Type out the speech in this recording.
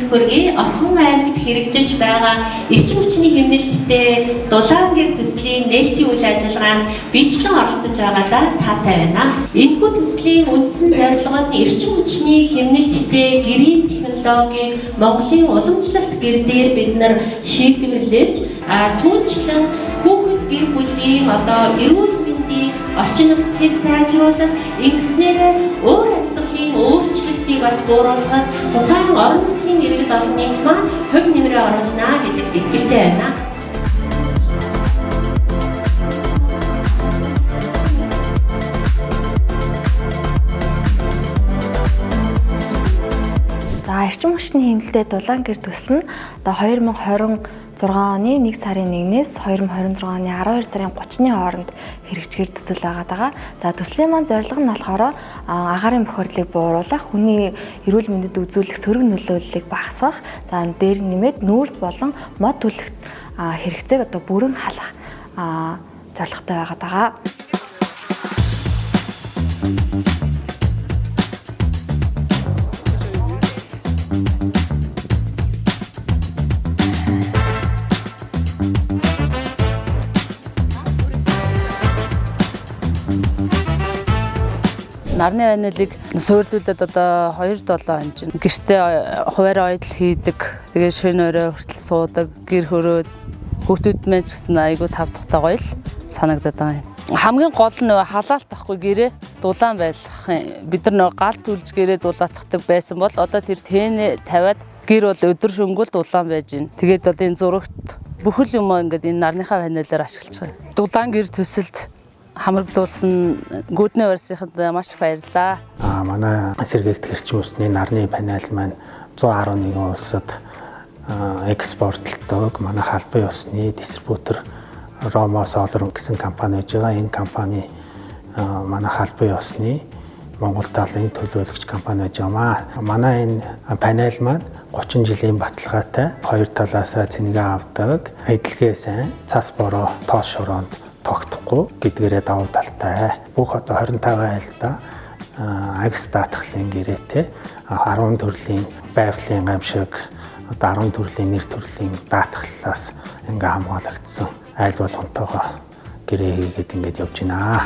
хүргэе. Орхон аймагт хэрэгжиж байгаа эрчим хүчний хэмнэлттэй дулаан гэр төслийн нээлтийн үйл ажиллагаанд бичлэн оролцож байгаадаа таатай байна. Энэхүү төслийн үндсэн зорилго нь эрчим хүчний хэмнэлттэй гэрийн технологиг Монголын уламжлалт гэр дээр бид нар шийдвэрлэж түүнчлэн хүүхэд гэр бүлийн эрүүл мэндийн орчин нөхцөлийг сайжруулах, ингэснээр өөр амьсгалын өөрчлөлтийг бас бууруулахад тухайн орон нутгийн иргэд олонний маань хувь нэмрээ оруулна гэдэгт итгэлтэй байна. Эрчим хүчний хэмнэлтэд дулаан гэр төсөл нь 2026 оны 1 сарын 1-ээс 2026 оны 12 сарын 30-ны хооронд хэрэгжихэр төсөл байгаа. За төслийн маань зорилго нь болохоор агаарын бохирдлыг бууруулах, хүний эрүүл мэндэд үзүүлэх сөрөг нөлөөллийг багасгах, за дээр нэмээд нүүрс болон мод түлхэгт хэрэгцээг бүрэн халах зорилготой байгаа. Нарны ванилыг суйрлуулад 2-7 хоног гэртээ хуваарь ойдл хийдэг. Тэгээ шөнө өрөө хүртэл суудаг, гэр хөрөөд хүүхдүүд мэн ч гэсэн айгүй тавтахтай гоё л санагдаад байгаа юм. Хамгийн гол нь халаалт ахгүй гэрээ дулаан байлгах. Бид нар галт үлж гэрээ дулаацдаг байсан бол одоо тэр тэнэ тавиад гэр бол өдөр шөнгөл дулаан байж байна. Тэгээд одоо энэ зурагт бүхэл юм ингээд энэ нарныхаа ванилаар ашиглаж байгаа. Дулаан гэр төсөлд хамрагдуулсан гүдний барьсынхад маш их баярлалаа. Манай сэргээгдэх эрчим хүчний нарны панел маань 111 улсад экспортлдог. Манай халбын ёсны дистрибьютор Ромо Солор гэсэн компани байж байгаа. Энэ компани манай халбын ёсны Монгол талын төлөөлөгч компани байж байгаа. Манай энэ панел маань 30 жилийн баталгаатай, хоёр талаасаа цэнэгээ авдаг, эдлэгээ сайн, цас бороо, тоос шороонд тогтохгүй гэдгээрээ давуу талтай. Бүх 25 айлда агс даатгалын гэрээтэй 10 төрлийн байгалийн гамшиг, 10 төрлийн нэр төрлийн даатгалаас ингээ хамгаалагдсан айл болгонтойгоо гэрээ хийгээд ингээд явж байна.